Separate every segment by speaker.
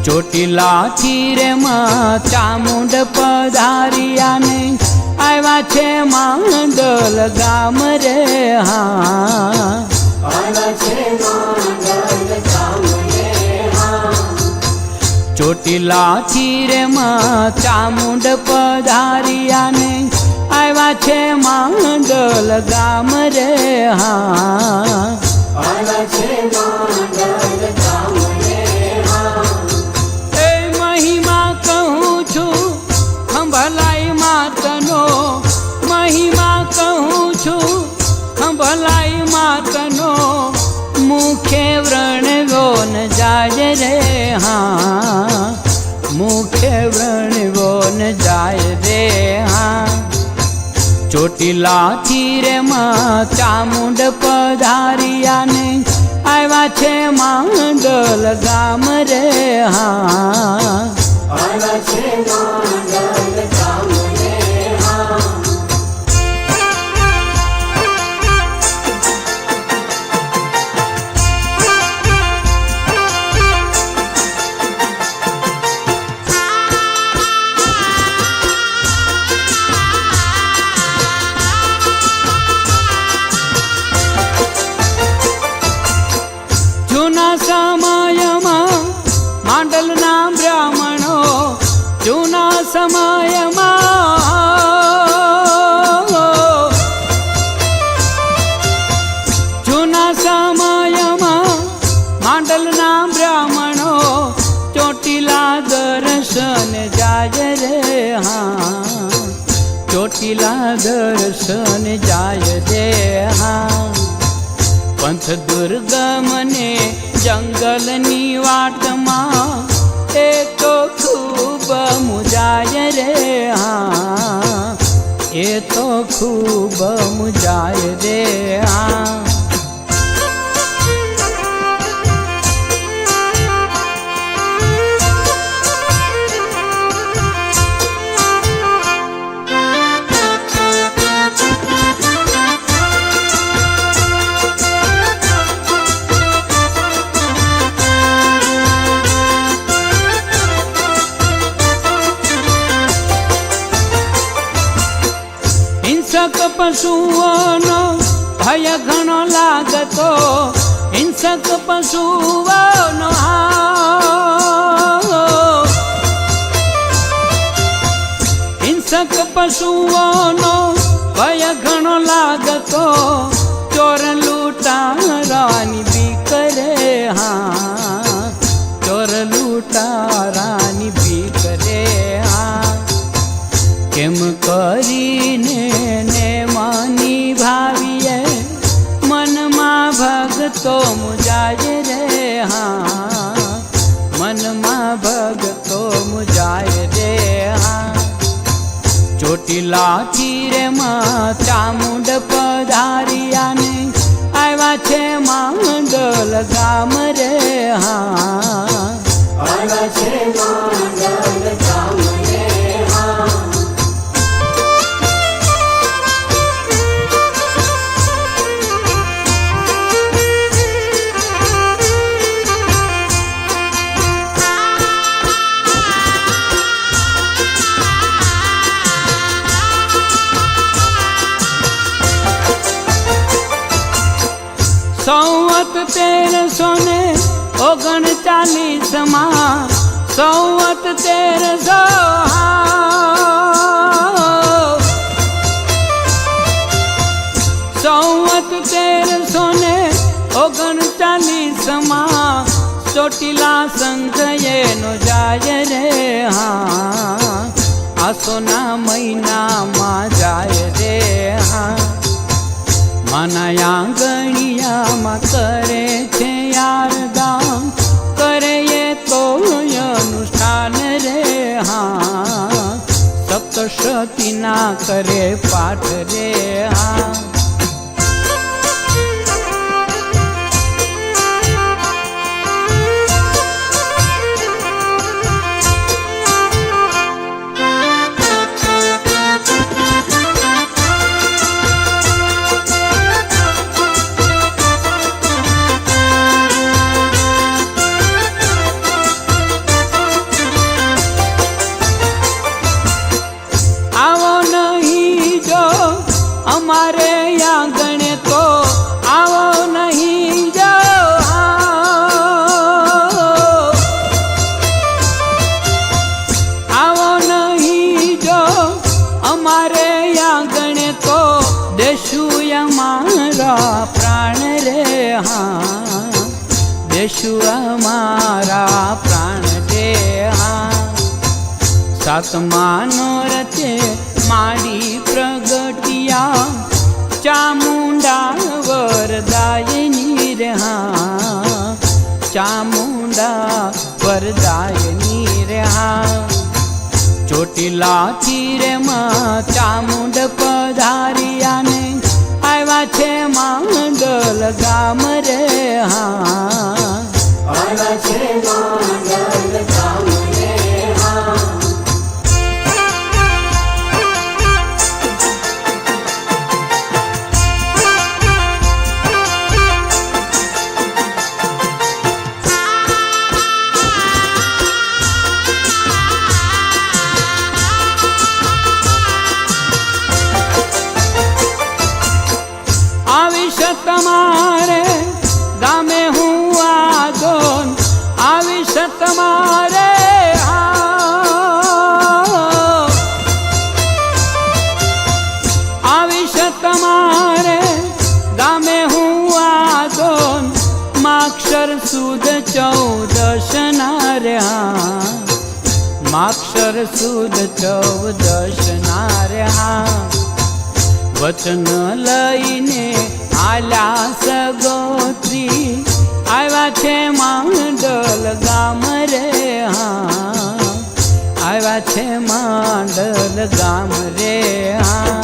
Speaker 1: ચોટીલા ચીરે માં ચામુંડ પધારિયાને આવ્યા છે માંડલ ગામ રે હા ચોટીલા ચીરે માં ચામુંડ પધારિયાને આવ્યા છે માંડલ ગામ રે હા એ મહિમા કહું છું ખંભલાઈ માતનો મહિમા કહું છું ખંભલાઈ માતનો મુખે વ્રણવો ન જાય રે હા મુખે વ્રણવો ન જાય રે હા ચોટીલા ચીરે માં ચામુંડ પધારિયાને આવ્યા છે માંડલ ગામ રે હા જૂના સમયમાં માંડલના બ્રાહ્મણો જૂના સમયમાં જૂના સમયમાં માંડલના બ્રાહ્મણો ચોટીલા દર્શન જાય રે હા ચોટીલા દર્શન જાય રે હા પંથ દુર્ગમને જંગલની વાટમાં એ તો ખૂબ મુજાય રે હા એ તો ખૂબ મુજાય રે હા હિંસક પશુઓનો ભય ઘણો લાગતો હિંસક પશુઓનો હિંસક પશુઓનો ભય ઘણો લાગતો ચોર લૂંટારાની બીક રે હા ચોર લૂંટારાની બીક રે હા કેમ કરીને ને માની ભાવીએ મનમાં ભગતો મુજાય રે હા મનમાં ભગતો મુજાય રે હા ચોટીલા ચીરે માં ચામુંડ પધારિયાને આવ્યા છે માંડલ ગામ રે હા સંવત 1339 માં સંવત 1339 માં ચોટીલા સંઘ એનો જાય રે હા આસોના મહિનામાં જાય રે હા માના આંગણિયામાં કરે છે યાર ગામ કરે એ તો અનુષ્ઠાન રે હા સપ્તશતીના કરે પાઠ રે હા येशु अमारा प्राण दे हाँ। सातमानो रते माड़ी प्रगटिया चामुंडा वरदायनी रे हाँ। चामुंडा वरदायनी रे हाँ। ચોટીલા ચીરેમાં ચામુંડ પધારિયા ને આવ્યા છે માંડલ ગામ રે હા। આવ્યા છે માંડલ ગામ રે હા। તમારે ગામે હું આદોન આવીશ તમારે આવીશ તમારે ગામે હું આદોન માક્ષર સુદ 14 ના રે હા। માક્ષર સુદ 14 ના રે હા। વચન લઈને આલ્યા સગોત્રી આવ્યા છે માંડલ ગામ રે હા। આવ્યા છે માંડલ ગામ રે હા।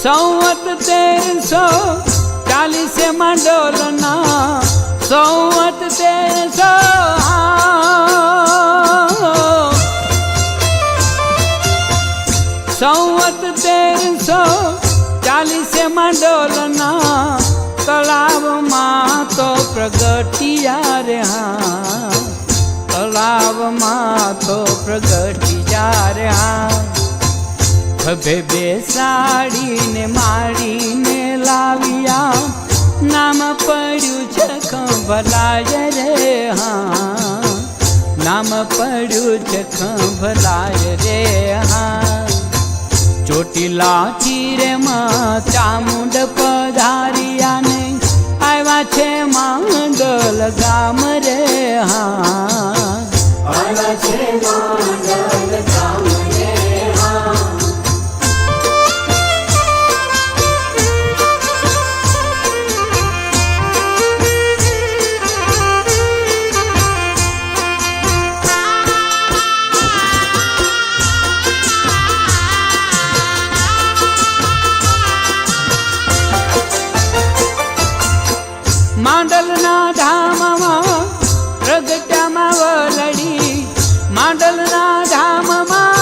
Speaker 1: संवत 1340 मंडोलना संवत 1340 मंडोलना तलावમાં તો પ્રગટિયા રે હા। તલાવમાં તો પ્રગટિયા રે હા। ખભે બેસાડીને માડીને લાવ્યા નામ પડ્યું છે ખંભલાય રે હા। નામ પડ્યું છે ખંભલાય રે હા। ચોટીલા ચીરેમાં ચામુંડ પધારિયા ને આવ્યા છે માંડલ ગામ રે હા। આવ્યા છે માંડલ ગામ રે હા। માંડલના ધામમાં પ્રગટ્યામાં વલડી માંડલના ધામમાં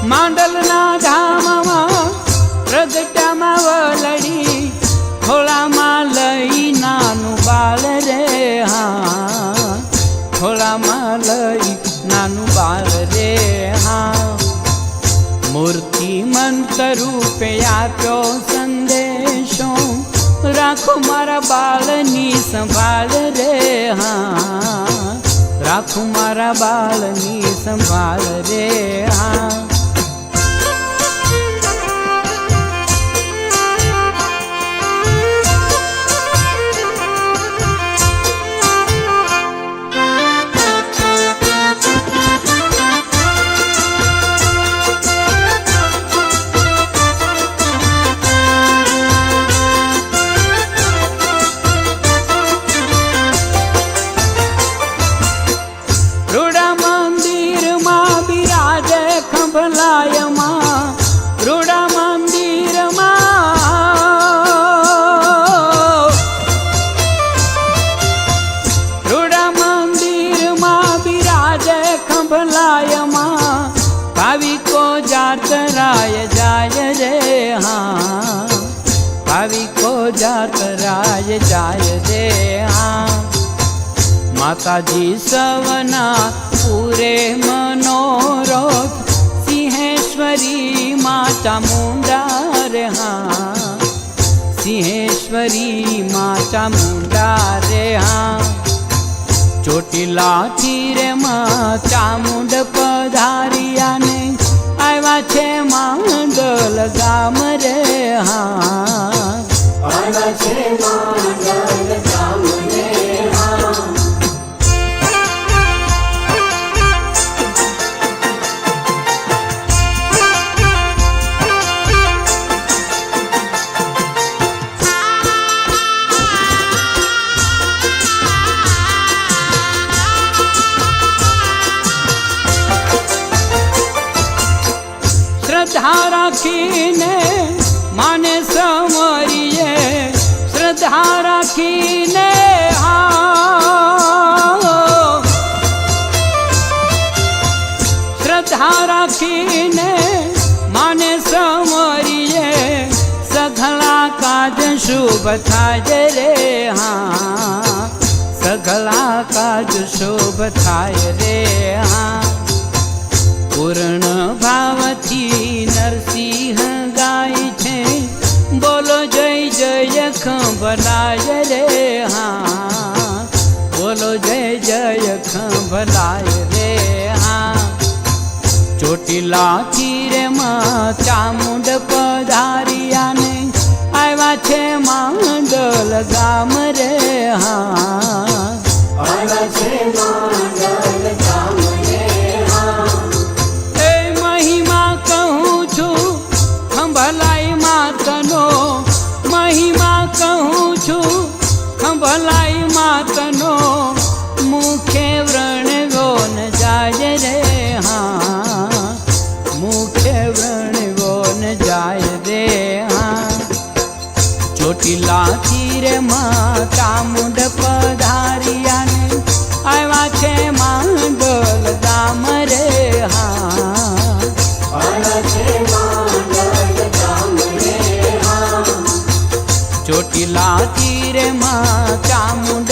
Speaker 1: માંડલના ધામમાં પ્રગટ્યામાં વલડી ખોળામાં લઈ નાનું બાળ રે હા। ખોળામાં લઈ નાનું બાળ રે હા। મૂર્તિમંત રૂપે આપ્યો સંદેશો રાખો મારા બાળની સંભાળ રે હા। રાખો મારા બાળની સંભાળ રે હા। જાતરાય જાય રે હા, ભાવિકો જાતરાય જાય રે હા। માતાજી સવના પૂરે મનોરથ સિંહેશ્વરી માં ચામુંડા રે હા સિંહેશ્વરી માં ચામુંડા રે હા ચોટીલાથી રે માં ચામુંડ પધારિયાને આવ્યા છે માંડલ ગામ રે હા
Speaker 2: આવ્યા છે માંડલ ગામ રે હા
Speaker 1: શ્રદ્ધા રાખીને માને સમરીએ શ્રદ્ધા રાખીને શ્રદ્ધા રાખીને માને સમરીએ સઘળા કાજ શુભ થાય રે હા સઘળા કાજ શુભ થાય રે હા પૂર્ણ ભાવથી નરસિંહ ગાય છે બોલો જય જય ખંભલાય રે હા બોલો જય જય ખંભલાય રે હા ચોટીલાથી રે માં ચામુંડ પધારિયાને આવ્યા છે માંડલ ગામ રે હા
Speaker 2: આવ્યા છે માંડલ ગામ રે હા
Speaker 1: ખંભલાઈ માતનો મહિમા કહું છું ખંભલાઈ માતનો મુખે વ્રણવો ન જાય રે હા મુખે વ્રણવો ન જાય રે હા ચોટીલાથી રે માં ચામુંડ પધારિયાને આવ્યા છે માંડલ ગામ રે હા
Speaker 2: આવ્યા છે માંડલ ગામ રે હા
Speaker 1: ચોટીલાથી રે માં ચામુંડ